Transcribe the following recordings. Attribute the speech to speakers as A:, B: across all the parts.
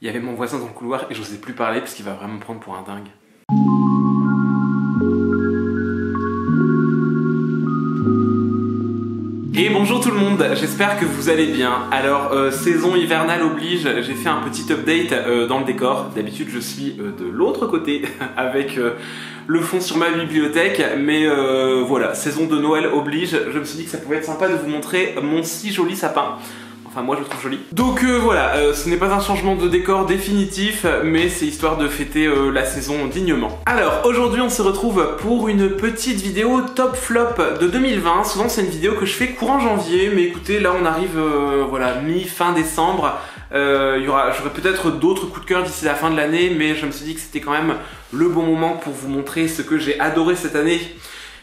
A: Il y avait mon voisin dans le couloir et j'osais plus parler parce qu'il va vraiment me prendre pour un dingue. Et bonjour tout le monde, j'espère que vous allez bien. Alors, saison hivernale oblige, j'ai fait un petit update dans le décor. D'habitude, je suis de l'autre côté avec le fond sur ma bibliothèque. Mais voilà, saison de Noël oblige, je me suis dit que ça pouvait être sympa de vous montrer mon si joli sapin. Enfin, moi je le trouve joli. Donc voilà, ce n'est pas un changement de décor définitif, mais c'est histoire de fêter la saison dignement. Alors, aujourd'hui on se retrouve pour une petite vidéo top flop de 2020. Souvent c'est une vidéo que je fais courant janvier, mais écoutez, là on arrive voilà, mi-fin décembre. J'aurai peut-être d'autres coups de cœur d'ici la fin de l'année, mais je me suis dit que c'était quand même le bon moment pour vous montrer ce que j'ai adoré cette année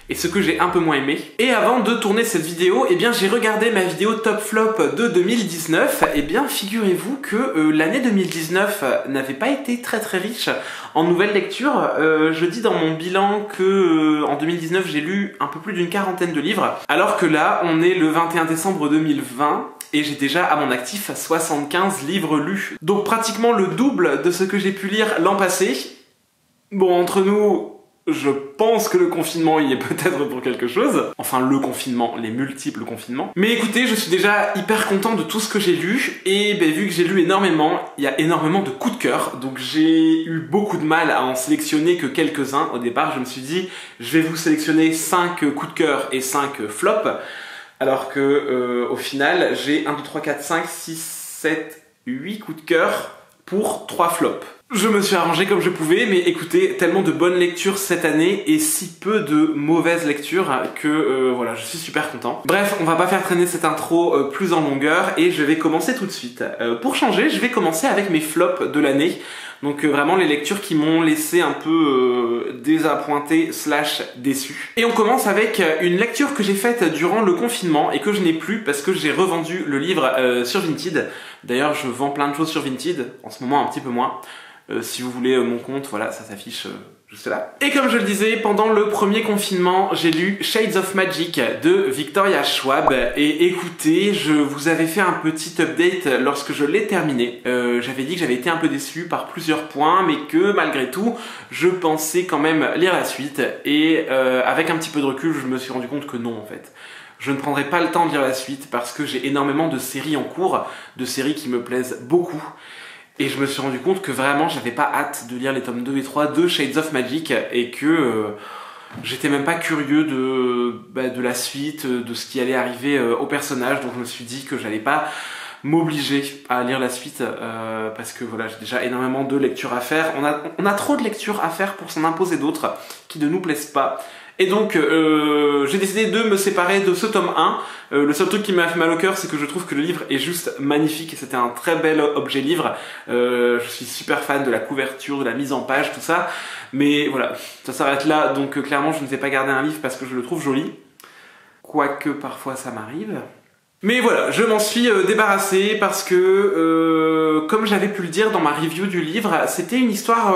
A: et ce que j'ai un peu moins aimé. Et avant de tourner cette vidéo, eh bien j'ai regardé ma vidéo top flop de 2019. Eh bien figurez-vous que l'année 2019 n'avait pas été très riche en nouvelles lectures. Je dis dans mon bilan que en 2019 j'ai lu un peu plus d'une quarantaine de livres, alors que là on est le 21 décembre 2020 et j'ai déjà à mon actif 75 livres lus. Donc pratiquement le double de ce que j'ai pu lire l'an passé. Bon, entre nous, je pense que le confinement y est peut-être pour quelque chose. Enfin, le confinement, les multiples confinements. Mais écoutez, je suis déjà hyper content de tout ce que j'ai lu. Et ben, vu que j'ai lu énormément, il y a énormément de coups de cœur. Donc j'ai eu beaucoup de mal à en sélectionner que quelques-uns. Au départ, je me suis dit, je vais vous sélectionner 5 coups de cœur et 5 flops. Alors que au final, j'ai 1, 2, 3, 4, 5, 6, 7, 8 coups de cœur pour 3 flops. Je me suis arrangé comme je pouvais, mais écoutez, tellement de bonnes lectures cette année et si peu de mauvaises lectures que voilà, je suis super content. Bref, on va pas faire traîner cette intro plus en longueur et je vais commencer tout de suite. Pour changer, je vais commencer avec mes flops de l'année. Donc vraiment les lectures qui m'ont laissé un peu désappointé / déçu. Et on commence avec une lecture que j'ai faite durant le confinement et que je n'ai plus parce que j'ai revendu le livre sur Vinted. D'ailleurs, je vends plein de choses sur Vinted, en ce moment un petit peu moins. Si vous voulez mon compte, voilà, ça s'affiche juste là. Et comme je le disais, pendant le premier confinement, j'ai lu Shades of Magic de Victoria Schwab. Et écoutez, je vous avais fait un petit update lorsque je l'ai terminé. J'avais dit que j'avais été un peu déçu par plusieurs points, mais que malgré tout, je pensais quand même lire la suite. Et avec un petit peu de recul, je me suis rendu compte que non en fait. Je ne prendrai pas le temps de lire la suite parce que j'ai énormément de séries en cours, de séries qui me plaisent beaucoup. Et je me suis rendu compte que vraiment j'avais pas hâte de lire les tomes 2 et 3 de Shades of Magic et que j'étais même pas curieux de la suite, de ce qui allait arriver au personnage. Donc je me suis dit que j'allais pas m'obliger à lire la suite parce que voilà, j'ai déjà énormément de lectures à faire. On a trop de lectures à faire pour s'en imposer d'autres qui ne nous plaisent pas. Et donc j'ai décidé de me séparer de ce tome 1. Le seul truc qui m'a fait mal au cœur, c'est que je trouve que le livre est juste magnifique et c'était un très bel objet livre. Je suis super fan de la couverture, de la mise en page, tout ça. Mais voilà, ça s'arrête là, donc clairement je ne vais pas garder un livre parce que je le trouve joli. Quoique parfois ça m'arrive. Mais voilà, je m'en suis débarrassé parce que, comme j'avais pu le dire dans ma review du livre, c'était une histoire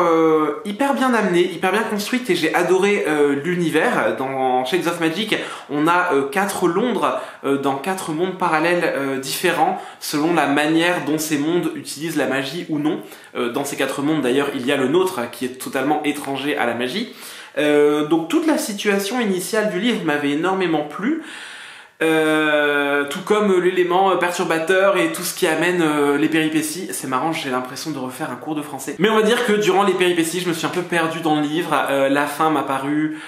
A: hyper bien amenée, hyper bien construite et j'ai adoré l'univers. Dans Shades of Magic, on a 4 Londres dans 4 mondes parallèles différents selon la manière dont ces mondes utilisent la magie ou non. Dans ces 4 mondes d'ailleurs, il y a le nôtre qui est totalement étranger à la magie. Donc toute la situation initiale du livre m'avait énormément plu. Tout comme l'élément perturbateur et tout ce qui amène les péripéties. C'est marrant, j'ai l'impression de refaire un cours de français. Mais on va dire que durant les péripéties, je me suis un peu perdu dans le livre. La fin m'a paru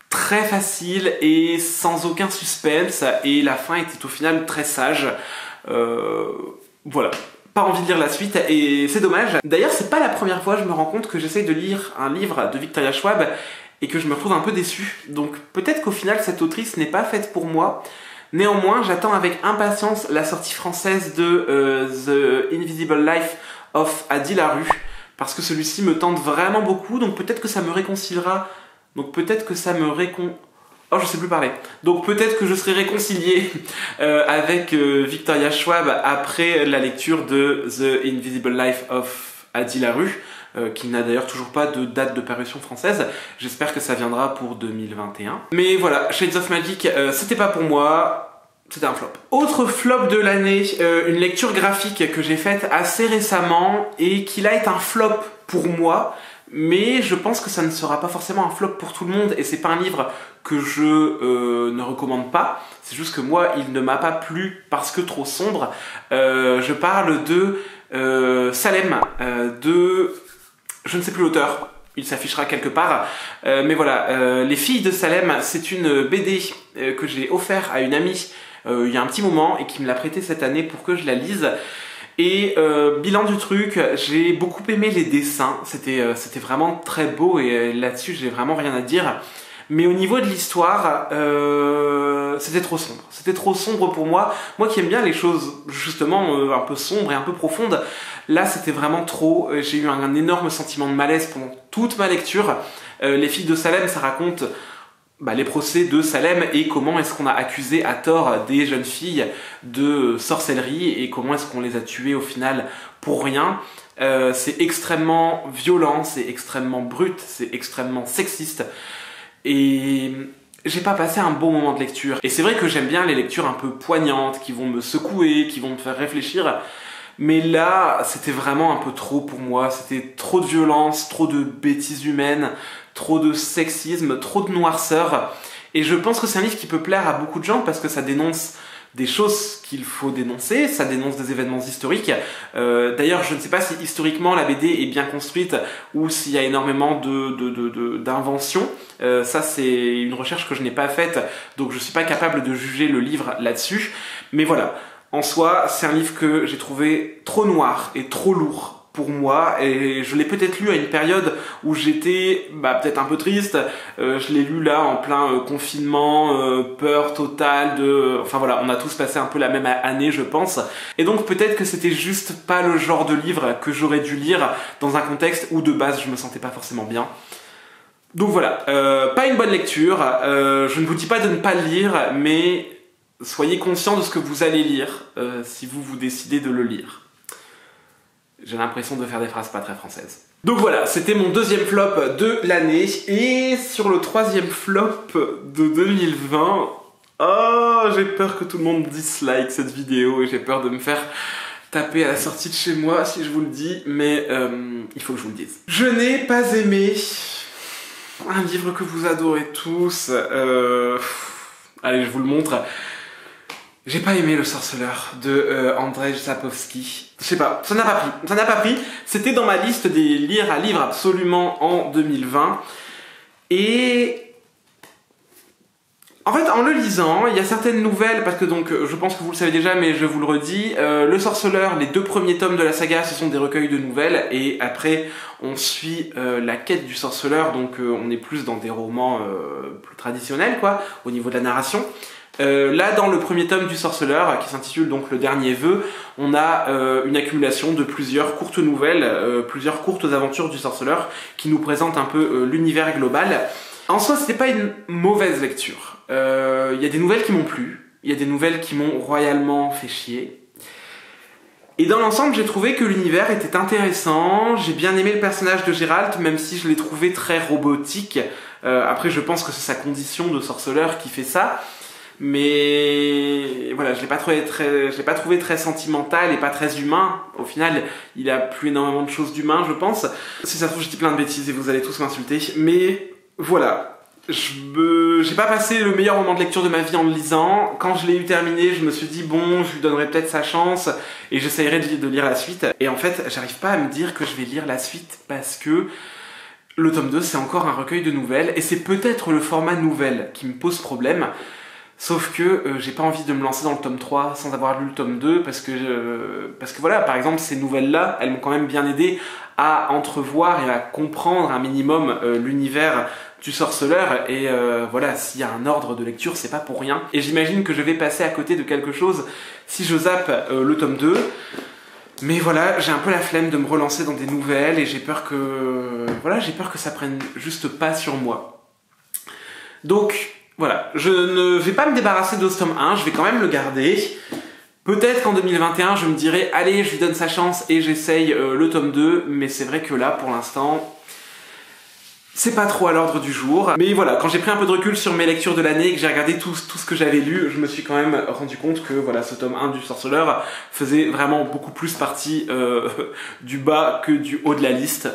A: très facile et sans aucun suspense. Et la fin était au final très sage. Voilà. Pas envie de lire la suite et c'est dommage. D'ailleurs, c'est pas la première fois, je me rends compte que j'essaye de lire un livre de Victoria Schwab et que je me retrouve un peu déçu. Donc peut-être qu'au final, cette autrice n'est pas faite pour moi. Néanmoins, j'attends avec impatience la sortie française de The Invisible Life of Adi Larue parce que celui-ci me tente vraiment beaucoup, donc peut-être que ça me réconciliera. Donc peut-être que ça me Oh, je sais plus parler. Donc peut-être que je serai réconcilié avec Victoria Schwab après la lecture de The Invisible Life of Adi Larue. Qui n'a d'ailleurs toujours pas de date de parution française. J'espère que ça viendra pour 2021. Mais voilà, Shades of Magic, c'était pas pour moi. c'était un flop. Autre flop de l'année, une lecture graphique que j'ai faite assez récemment et qui là est un flop pour moi, mais je pense que ça ne sera pas forcément un flop pour tout le monde et c'est pas un livre que je ne recommande pas, c'est juste que moi il ne m'a pas plu parce que trop sombre. Je parle de Salem, de... je ne sais plus l'auteur, il s'affichera quelque part, mais voilà, Les filles de Salem, c'est une BD que j'ai offert à une amie il y a un petit moment et qui me l'a prêté cette année pour que je la lise. Et bilan du truc, j'ai beaucoup aimé les dessins, c'était vraiment très beau et là-dessus j'ai vraiment rien à dire. Mais au niveau de l'histoire, c'était trop sombre. C'était trop sombre pour moi. Moi qui aime bien les choses justement un peu sombres et un peu profondes, là c'était vraiment trop. J'ai eu un énorme sentiment de malaise pendant toute ma lecture. Les filles de Salem, ça raconte les procès de Salem et comment est-ce qu'on a accusé à tort des jeunes filles de sorcellerie et comment est-ce qu'on les a tuées au final pour rien. C'est extrêmement violent, c'est extrêmement brut, c'est extrêmement sexiste. Et j'ai pas passé un bon moment de lecture. Et c'est vrai que j'aime bien les lectures un peu poignantes, qui vont me secouer, qui vont me faire réfléchir. Mais là, c'était vraiment un peu trop pour moi. C'était trop de violence, trop de bêtises humaines, trop de sexisme, trop de noirceur. Et je pense que c'est un livre qui peut plaire à beaucoup de gens parce que ça dénonce des choses qu'il faut dénoncer, ça dénonce des événements historiques. D'ailleurs, je ne sais pas si historiquement la BD est bien construite ou s'il y a énormément d'inventions. Ça, c'est une recherche que je n'ai pas faite, donc je ne suis pas capable de juger le livre là-dessus. Mais voilà, en soi, c'est un livre que j'ai trouvé trop noir et trop lourd pour moi, et je l'ai peut-être lu à une période où j'étais peut-être un peu triste. Je l'ai lu là en plein confinement, peur totale enfin voilà, on a tous passé un peu la même année je pense, et donc peut-être que c'était juste pas le genre de livre que j'aurais dû lire dans un contexte où de base je me sentais pas forcément bien. Donc voilà, pas une bonne lecture, je ne vous dis pas de ne pas le lire, mais soyez conscient de ce que vous allez lire si vous décidez de le lire. J'ai l'impression de faire des phrases pas très françaises. Donc voilà, c'était mon deuxième flop de l'année. Et sur le troisième flop de 2020, j'ai peur que tout le monde dislike cette vidéo et j'ai peur de me faire taper à la sortie de chez moi si je vous le dis, mais il faut que je vous le dise. Je n'ai pas aimé un livre que vous adorez tous. Allez, je vous le montre. J'ai pas aimé Le Sorceleur de Andrzej Sapkowski. Je sais pas, ça n'a pas pris. C'était dans ma liste des lire à livre absolument en 2020. Et en fait, en le lisant, il y a certaines nouvelles, parce que donc, je pense que vous le savez déjà, mais je vous le redis, Le Sorceleur, les 2 premiers tomes de la saga, ce sont des recueils de nouvelles, et après, on suit la quête du sorceleur, donc on est plus dans des romans plus traditionnels, quoi, au niveau de la narration. Là, dans le premier tome du Sorceleur, qui s'intitule donc Le Dernier Vœu, on a une accumulation de plusieurs courtes nouvelles, plusieurs courtes aventures du Sorceleur, qui nous présentent un peu l'univers global. En soi, c'était pas une mauvaise lecture. Il y a des nouvelles qui m'ont plu, il y a des nouvelles qui m'ont royalement fait chier. Et dans l'ensemble, j'ai trouvé que l'univers était intéressant, j'ai bien aimé le personnage de Geralt, même si je l'ai trouvé très robotique. Après, je pense que c'est sa condition de sorceleur qui fait ça. Mais voilà, je l'ai pas trouvé très sentimental et pas très humain. Au final, il a plus énormément de choses d'humain, je pense. Si ça se trouve, je dis plein de bêtises et vous allez tous m'insulter. Mais voilà, j'ai pas passé le meilleur moment de lecture de ma vie en le lisant. Quand je l'ai eu terminé, je me suis dit bon, je lui donnerai peut-être sa chance et j'essayerai de lire la suite. Et en fait, j'arrive pas à me dire que je vais lire la suite parce que le tome 2, c'est encore un recueil de nouvelles et c'est peut-être le format nouvelle qui me pose problème. Sauf que j'ai pas envie de me lancer dans le tome 3 sans avoir lu le tome 2 parce que voilà, par exemple, ces nouvelles-là, elles m'ont quand même bien aidé à entrevoir et à comprendre un minimum l'univers du sorceleur et voilà, s'il y a un ordre de lecture, c'est pas pour rien. Et j'imagine que je vais passer à côté de quelque chose si je zappe le tome 2. Mais voilà, j'ai un peu la flemme de me relancer dans des nouvelles et j'ai peur que ça prenne juste pas sur moi. Donc voilà, je ne vais pas me débarrasser de ce tome 1, je vais quand même le garder. Peut-être qu'en 2021, je me dirai, allez, je lui donne sa chance et j'essaye le tome 2, mais c'est vrai que là, pour l'instant, c'est pas trop à l'ordre du jour. Mais voilà, quand j'ai pris un peu de recul sur mes lectures de l'année et que j'ai regardé tout ce que j'avais lu, je me suis quand même rendu compte que voilà, ce tome 1 du Sorceleur faisait vraiment beaucoup plus partie du bas que du haut de la liste.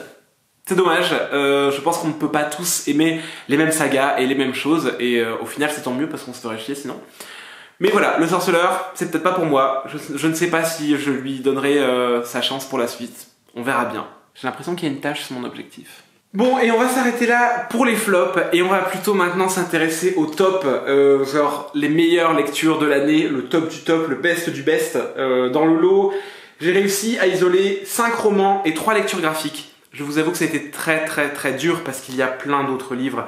A: C'est dommage, je pense qu'on ne peut pas tous aimer les mêmes sagas et les mêmes choses, et au final c'est tant mieux parce qu'on se ferait chier sinon. Mais voilà, le Sorceleur, c'est peut-être pas pour moi, je ne sais pas si je lui donnerai sa chance pour la suite, on verra bien. J'ai l'impression qu'il y a une tâche sur mon objectif. Bon, et on va s'arrêter là pour les flops, et on va plutôt maintenant s'intéresser au top, genre les meilleures lectures de l'année, le top du top, le best du best. Dans le lot, j'ai réussi à isoler 5 romans et 3 lectures graphiques. Je vous avoue que ça a été très dur parce qu'il y a plein d'autres livres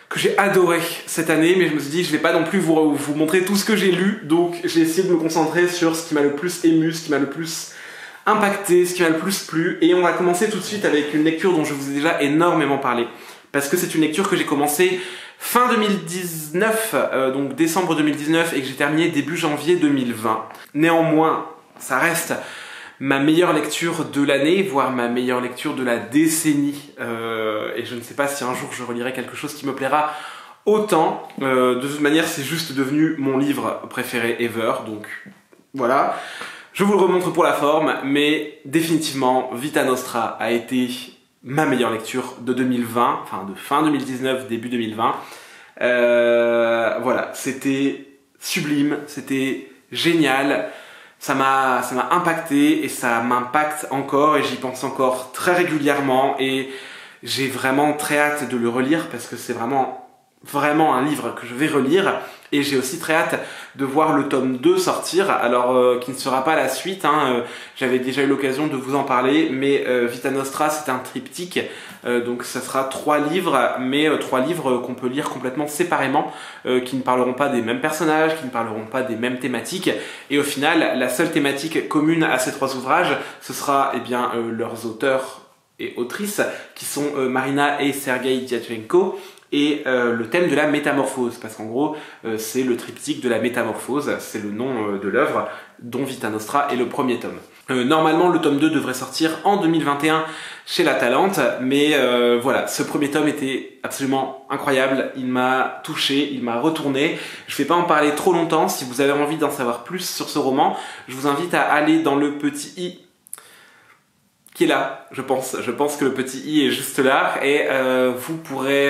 A: que j'ai adoré cette année, mais je me suis dit je vais pas non plus vous montrer tout ce que j'ai lu, donc j'ai essayé de me concentrer sur ce qui m'a le plus ému, ce qui m'a le plus impacté, ce qui m'a le plus plu, et on va commencer tout de suite avec une lecture dont je vous ai déjà énormément parlé, parce que c'est une lecture que j'ai commencée fin 2019, donc décembre 2019, et que j'ai terminée début janvier 2020. Néanmoins, ça reste ma meilleure lecture de l'année, voire ma meilleure lecture de la décennie, et je ne sais pas si un jour je relirai quelque chose qui me plaira autant. De toute manière, c'est juste devenu mon livre préféré ever, donc voilà. Je vous le remontre pour la forme, mais définitivement, Vita Nostra a été ma meilleure lecture de 2020, enfin de fin 2019, début 2020. Voilà, c'était sublime, c'était génial. Ça m'a impacté et ça m'impacte encore et j'y pense encore très régulièrement et j'ai vraiment très hâte de le relire parce que c'est vraiment un livre que je vais relire, et j'ai aussi très hâte de voir le tome 2 sortir, alors qui ne sera pas la suite, hein, j'avais déjà eu l'occasion de vous en parler, mais Vita Nostra c'est un triptyque, donc ça sera 3 livres, mais 3 livres qu'on peut lire complètement séparément, qui ne parleront pas des mêmes personnages, qui ne parleront pas des mêmes thématiques, et au final la seule thématique commune à ces 3 ouvrages, ce sera eh bien, leurs auteurs et autrices, qui sont Marina et Sergei Diatchenko, et le thème de la métamorphose, parce qu'en gros c'est le triptyque de la métamorphose, c'est le nom de l'œuvre dont Vita Nostra est le premier tome. Normalement le tome 2 devrait sortir en 2021 chez La Talente, mais voilà, ce premier tome était absolument incroyable, il m'a touché, il m'a retourné. Je vais pas en parler trop longtemps, si vous avez envie d'en savoir plus sur ce roman, je vous invite à aller dans le petit i qui est là, je pense que le petit i est juste là, et vous pourrez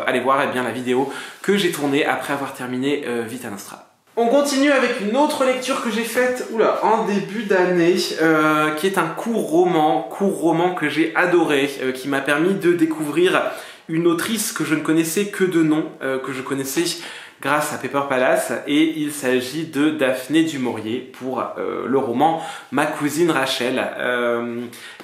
A: aller voir eh bien, la vidéo que j'ai tournée après avoir terminé Vita Nostra. On continue avec une autre lecture que j'ai faite en début d'année, qui est un court roman que j'ai adoré, qui m'a permis de découvrir une autrice que je ne connaissais que de nom, que je connaissais grâce à Pepper Palace, et il s'agit de Daphné du Maurier pour le roman Ma cousine Rachel.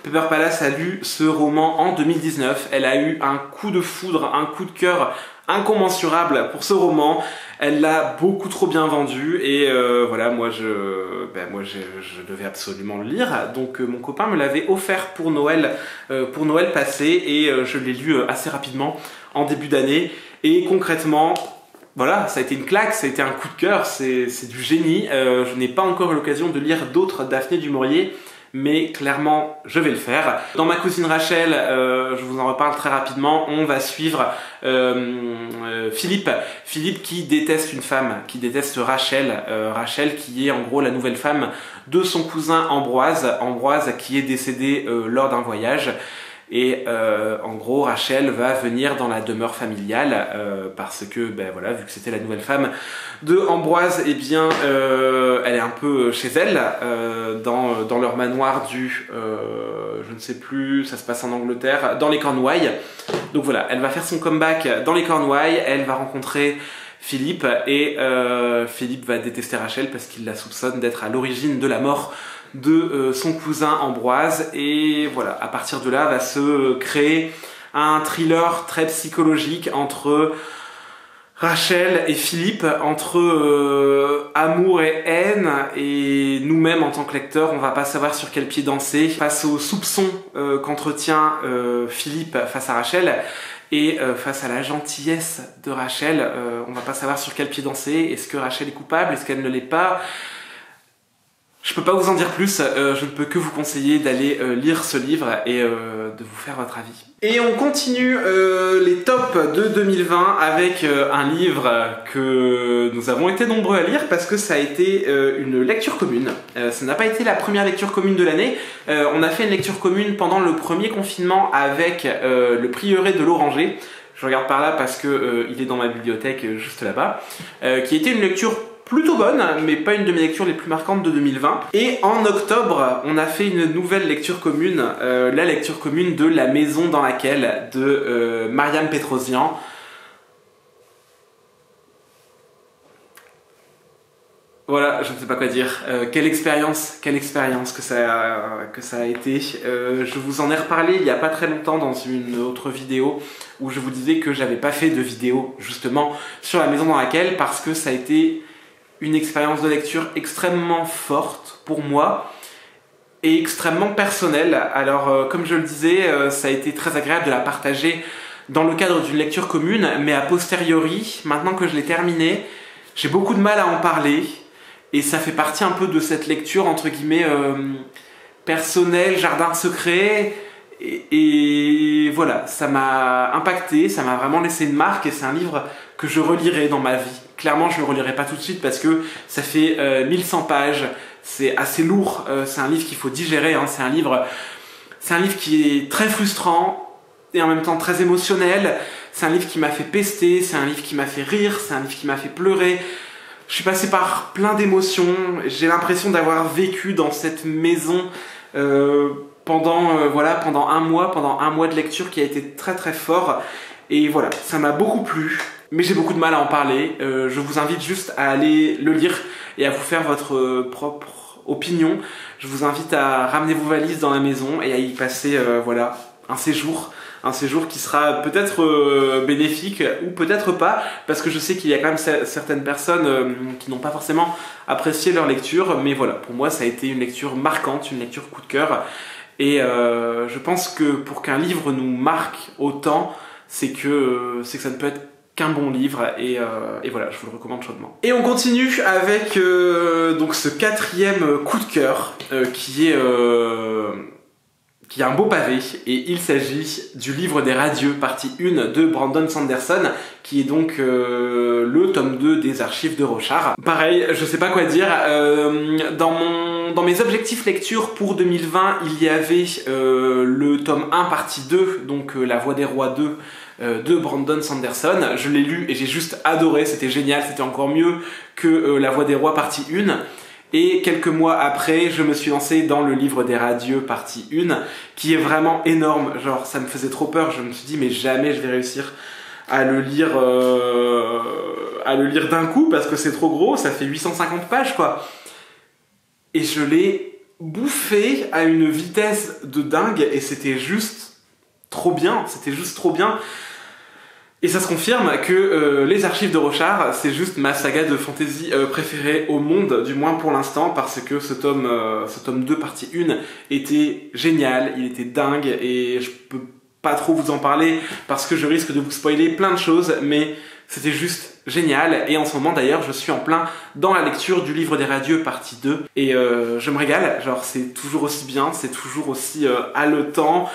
A: Pepper Palace a lu ce roman en 2019, elle a eu un coup de foudre, un coup de cœur incommensurable pour ce roman, elle l'a beaucoup trop bien vendu, et voilà, moi je devais absolument le lire, donc mon copain me l'avait offert pour Noël passé, et je l'ai lu assez rapidement en début d'année, et concrètement, voilà, ça a été une claque, ça a été un coup de cœur, c'est du génie. Je n'ai pas encore eu l'occasion de lire d'autres Daphné du Maurier, mais clairement, je vais le faire. Dans Ma cousine Rachel, je vous en reparle très rapidement, on va suivre Philippe qui déteste une femme, qui déteste Rachel, Rachel qui est en gros la nouvelle femme de son cousin Ambroise qui est décédé lors d'un voyage. Et en gros Rachel va venir dans la demeure familiale parce que voilà, vu que c'était la nouvelle femme de Ambroise, et bien elle est un peu chez elle dans leur manoir je ne sais plus, ça se passe en Angleterre, dans les Cornouailles. Donc voilà, elle va faire son comeback dans les Cornouailles, elle va rencontrer Philippe, et Philippe va détester Rachel parce qu'il la soupçonne d'être à l'origine de la mort de son cousin Ambroise, et voilà, à partir de là va se créer un thriller très psychologique entre Rachel et Philippe, entre amour et haine, et nous-mêmes en tant que lecteurs, on va pas savoir sur quel pied danser face aux soupçons qu'entretient Philippe face à Rachel, et face à la gentillesse de Rachel, on va pas savoir sur quel pied danser. Est-ce que Rachel est coupable? Est-ce qu'elle ne l'est pas? Je peux pas vous en dire plus, je ne peux que vous conseiller d'aller lire ce livre et de vous faire votre avis. Et on continue les tops de 2020 avec un livre que nous avons été nombreux à lire parce que ça a été une lecture commune. Ça n'a pas été la première lecture commune de l'année. On a fait une lecture commune pendant le premier confinement avec le prieuré de l'Oranger. Je regarde par là parce que il est dans ma bibliothèque juste là-bas. Qui était une lecture plutôt bonne, mais pas une de mes lectures les plus marquantes de 2020. Et en octobre, on a fait une nouvelle lecture commune, la lecture commune de La maison dans laquelle de Mariam Petrosian. Voilà, je ne sais pas quoi dire. Quelle expérience que ça a été. Je vous en ai reparlé il n'y a pas très longtemps dans une autre vidéo où je vous disais que j'avais pas fait de vidéo justement sur La maison dans laquelle parce que ça a été une expérience de lecture extrêmement forte pour moi et extrêmement personnelle. Alors comme je le disais, ça a été très agréable de la partager dans le cadre d'une lecture commune, mais a posteriori, maintenant que je l'ai terminée, j'ai beaucoup de mal à en parler et ça fait partie un peu de cette lecture entre guillemets personnelle, jardin secret. Et voilà, ça m'a impacté, ça m'a vraiment laissé une marque et c'est un livre que je relirai dans ma vie. Clairement, je ne le relirai pas tout de suite parce que ça fait 1100 pages, c'est assez lourd, c'est un livre qu'il faut digérer, hein. C'est un livre qui est très frustrant et en même temps très émotionnel. C'est un livre qui m'a fait pester, c'est un livre qui m'a fait rire, c'est un livre qui m'a fait pleurer. Je suis passé par plein d'émotions, j'ai l'impression d'avoir vécu dans cette maison pendant un mois de lecture qui a été très très fort. Et voilà, ça m'a beaucoup plu, mais j'ai beaucoup de mal à en parler. Je vous invite juste à aller le lire et à vous faire votre propre opinion. Je vous invite à ramener vos valises dans la maison et à y passer voilà, un séjour qui sera peut-être bénéfique ou peut-être pas, parce que je sais qu'il y a quand même certaines personnes qui n'ont pas forcément apprécié leur lecture, mais voilà, pour moi ça a été une lecture marquante, une lecture coup de cœur. Et je pense que pour qu'un livre nous marque autant, c'est que ça ne peut être qu'un bon livre et voilà, je vous le recommande chaudement. Et on continue avec donc ce quatrième coup de cœur qui a un beau pavé, et il s'agit du livre des radieux, partie 1 de Brandon Sanderson, qui est donc le tome 2 des archives de Rochard. Pareil, je sais pas quoi dire, dans mes objectifs lecture pour 2020, il y avait le tome 1 partie 2, donc La Voix des Rois 2, de Brandon Sanderson. Je l'ai lu et j'ai juste adoré, c'était génial, c'était encore mieux que La Voix des Rois partie 1. Et quelques mois après, je me suis lancé dans le livre des radieux partie 1, qui est vraiment énorme. Genre, ça me faisait trop peur. Je me suis dit, mais jamais je vais réussir à le lire d'un coup, parce que c'est trop gros, ça fait 850 pages, quoi. Et je l'ai bouffé à une vitesse de dingue, et c'était juste trop bien. C'était juste trop bien. Et ça se confirme que les archives de Rochard, c'est juste ma saga de fantasy préférée au monde, du moins pour l'instant, parce que ce tome 2 partie 1 était génial, il était dingue, et je peux pas trop vous en parler parce que je risque de vous spoiler plein de choses, mais c'était juste génial. Et en ce moment d'ailleurs, je suis en plein dans la lecture du livre des radieux partie 2, et je me régale, genre c'est toujours aussi bien, c'est toujours aussi haletant.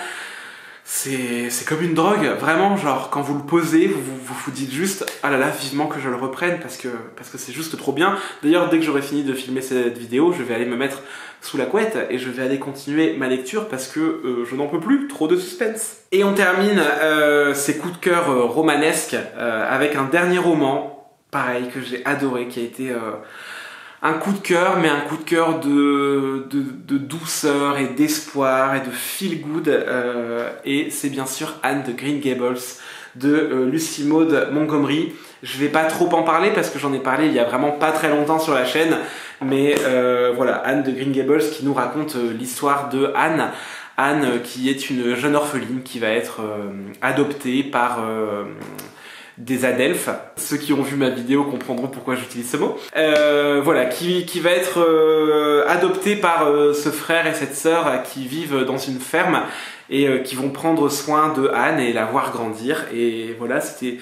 A: C'est comme une drogue, vraiment, genre quand vous le posez, vous dites juste ah là là, vivement que je le reprenne parce que c'est juste trop bien. D'ailleurs, dès que j'aurai fini de filmer cette vidéo, je vais aller me mettre sous la couette et je vais aller continuer ma lecture parce que je n'en peux plus, trop de suspense. Et on termine ces coups de cœur romanesques avec un dernier roman, pareil, que j'ai adoré, qui a été un coup de cœur, mais un coup de cœur de douceur et d'espoir et de feel good, et c'est bien sûr Anne de Green Gables de Lucy Maud Montgomery. Je vais pas trop en parler parce que j'en ai parlé il y a vraiment pas très longtemps sur la chaîne, mais voilà, Anne de Green Gables qui nous raconte l'histoire de Anne qui est une jeune orpheline qui va être adoptée par des adelphes. Ceux qui ont vu ma vidéo comprendront pourquoi j'utilise ce mot. Voilà, qui va être adopté par ce frère et cette sœur qui vivent dans une ferme et qui vont prendre soin de Anne et la voir grandir. Et voilà, c'était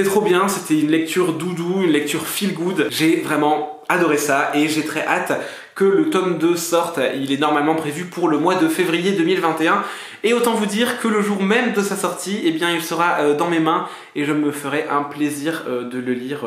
A: trop bien, c'était une lecture doudou, une lecture feel good. J'ai vraiment adoré ça et j'ai très hâte que le tome 2 sorte. Il est normalement prévu pour le mois de février 2021. Et autant vous dire que le jour même de sa sortie, eh bien, il sera dans mes mains et je me ferai un plaisir de le lire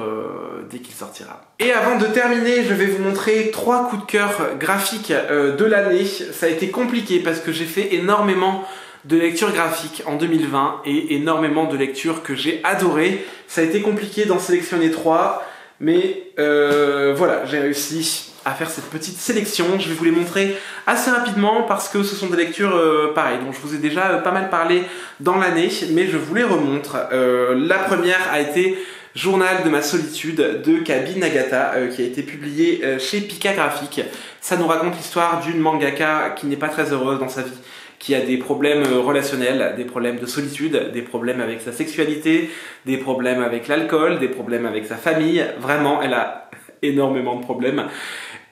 A: dès qu'il sortira. Et avant de terminer, je vais vous montrer 3 coups de cœur graphiques de l'année. Ça a été compliqué parce que j'ai fait énormément de lectures graphiques en 2020 et énormément de lectures que j'ai adorées. Ça a été compliqué d'en sélectionner 3, mais voilà, j'ai réussi à faire cette petite sélection. Je vais vous les montrer assez rapidement parce que ce sont des lectures pareilles dont je vous ai déjà pas mal parlé dans l'année, mais je vous les remontre. La première a été Journal de ma solitude de Kabi Nagata qui a été publié chez Pika Graphics. Ça nous raconte l'histoire d'une mangaka qui n'est pas très heureuse dans sa vie, qui a des problèmes relationnels, des problèmes de solitude, des problèmes avec sa sexualité, des problèmes avec l'alcool, des problèmes avec sa famille. Vraiment, elle a énormément de problèmes.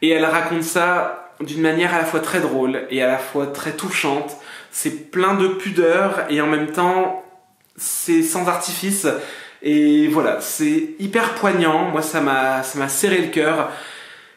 A: Et elle raconte ça d'une manière à la fois très drôle et à la fois très touchante. C'est plein de pudeur et en même temps, c'est sans artifice. Et voilà, c'est hyper poignant. Moi, ça m'a serré le cœur.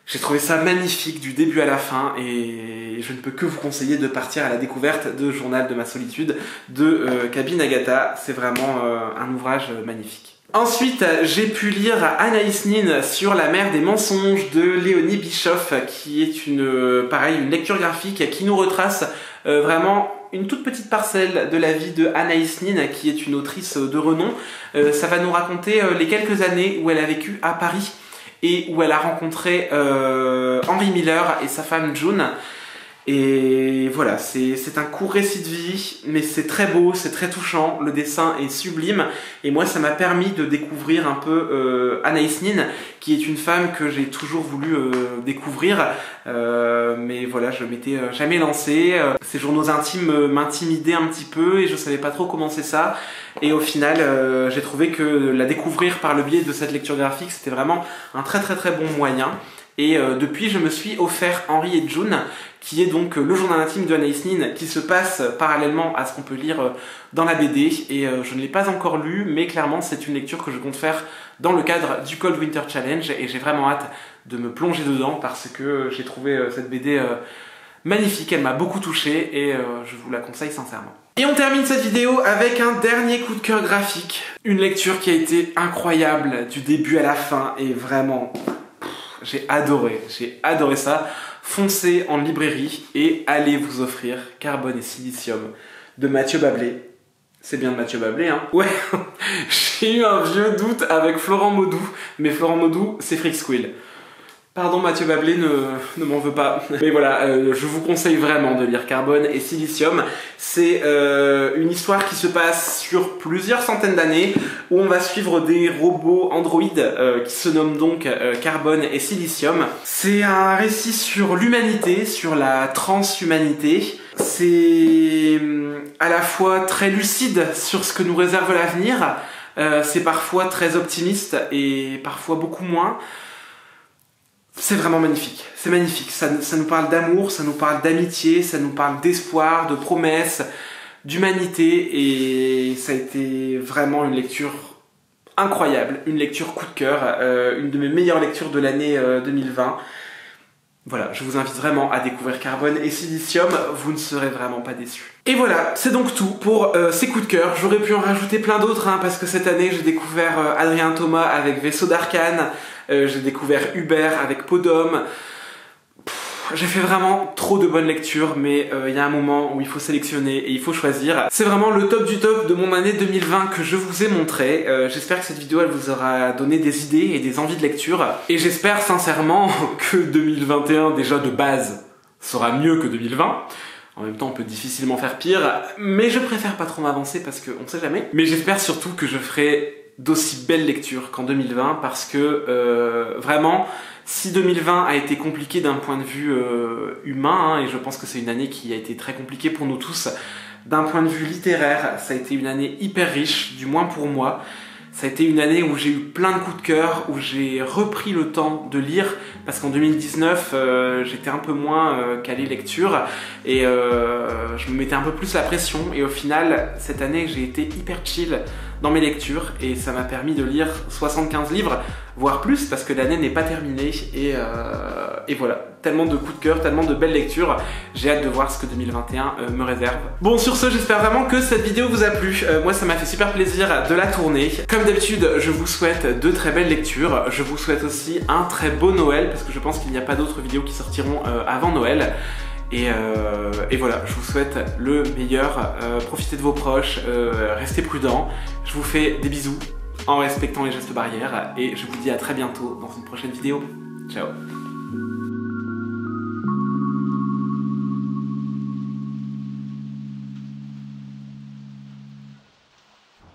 A: J'ai trouvé ça magnifique du début à la fin et je ne peux que vous conseiller de partir à la découverte de Journal de ma solitude de Kabi Nagata. C'est vraiment un ouvrage magnifique. Ensuite, j'ai pu lire Anaïs Nin sur la mer des mensonges de Léonie Bischoff, qui est une lecture graphique qui nous retrace vraiment une toute petite parcelle de la vie de Anaïs Nin, qui est une autrice de renom. Ça va nous raconter les quelques années où elle a vécu à Paris et où elle a rencontré Henry Miller et sa femme June. Et voilà, c'est un court récit de vie, mais c'est très beau, c'est très touchant, le dessin est sublime, et moi ça m'a permis de découvrir un peu Anaïs Nin, qui est une femme que j'ai toujours voulu découvrir, mais voilà, je m'étais jamais lancé. Ces journaux intimes m'intimidaient un petit peu et je savais pas trop comment c'est ça, et au final j'ai trouvé que la découvrir par le biais de cette lecture graphique, c'était vraiment un très bon moyen. Et depuis, je me suis offert Henry et June, qui est donc le journal intime de Anaïs Nin, qui se passe parallèlement à ce qu'on peut lire dans la BD. Et je ne l'ai pas encore lu, mais clairement, c'est une lecture que je compte faire dans le cadre du Cold Winter Challenge. Et j'ai vraiment hâte de me plonger dedans parce que j'ai trouvé cette BD magnifique. Elle m'a beaucoup touché et je vous la conseille sincèrement. Et on termine cette vidéo avec un dernier coup de cœur graphique. Une lecture qui a été incroyable du début à la fin et vraiment... j'ai adoré ça. Foncez en librairie et allez vous offrir Carbone et Silicium de Mathieu Bablé. C'est bien de Mathieu Bablé, hein? Ouais, j'ai eu un vieux doute avec Florent Maudou, mais Florent Maudou, c'est Freak Squill. Pardon Mathieu Bablé, ne m'en veux pas. Mais voilà, je vous conseille vraiment de lire Carbone et Silicium. C'est une histoire qui se passe sur plusieurs centaines d'années, où on va suivre des robots androïdes qui se nomment donc Carbone et Silicium. C'est un récit sur l'humanité, sur la transhumanité. C'est à la fois très lucide sur ce que nous réserve l'avenir, c'est parfois très optimiste et parfois beaucoup moins. C'est vraiment magnifique, c'est magnifique, ça nous parle d'amour, ça nous parle d'amitié, ça nous parle d'espoir, de promesses, d'humanité, et ça a été vraiment une lecture incroyable, une lecture coup de cœur, une de mes meilleures lectures de l'année 2020. Voilà, je vous invite vraiment à découvrir Carbone et Silicium, vous ne serez vraiment pas déçus. Et voilà, c'est donc tout pour ces coups de cœur. J'aurais pu en rajouter plein d'autres, hein, parce que cette année j'ai découvert Adrien Thomas avec Vaisseau d'Arcane, j'ai découvert Hubert avec Podom. J'ai fait vraiment trop de bonnes lectures, mais il y a un moment où il faut sélectionner et il faut choisir. C'est vraiment le top du top de mon année 2020 que je vous ai montré. J'espère que cette vidéo elle vous aura donné des idées et des envies de lecture. Et j'espère sincèrement que 2021 déjà de base sera mieux que 2020. En même temps, on peut difficilement faire pire, mais je préfère pas trop m'avancer parce qu'on sait jamais. Mais j'espère surtout que je ferai d'aussi belles lectures qu'en 2020 parce que vraiment, si 2020 a été compliqué d'un point de vue humain, hein, et je pense que c'est une année qui a été très compliquée pour nous tous, d'un point de vue littéraire, ça a été une année hyper riche, du moins pour moi. Ça a été une année où j'ai eu plein de coups de cœur, où j'ai repris le temps de lire, parce qu'en 2019, j'étais un peu moins calé lecture, et je me mettais un peu plus la pression, et au final, cette année, j'ai été hyper chill dans mes lectures et ça m'a permis de lire 75 livres, voire plus, parce que l'année n'est pas terminée et voilà, tellement de coups de cœur, tellement de belles lectures, j'ai hâte de voir ce que 2021 me réserve. Bon, sur ce, j'espère vraiment que cette vidéo vous a plu. Moi, ça m'a fait super plaisir de la tourner. Comme d'habitude, je vous souhaite de très belles lectures. Je vous souhaite aussi un très beau Noël, parce que je pense qu'il n'y a pas d'autres vidéos qui sortiront avant Noël. Et voilà, je vous souhaite le meilleur. Profitez de vos proches, restez prudents. Je vous fais des bisous en respectant les gestes barrières et je vous dis à très bientôt dans une prochaine vidéo. Ciao.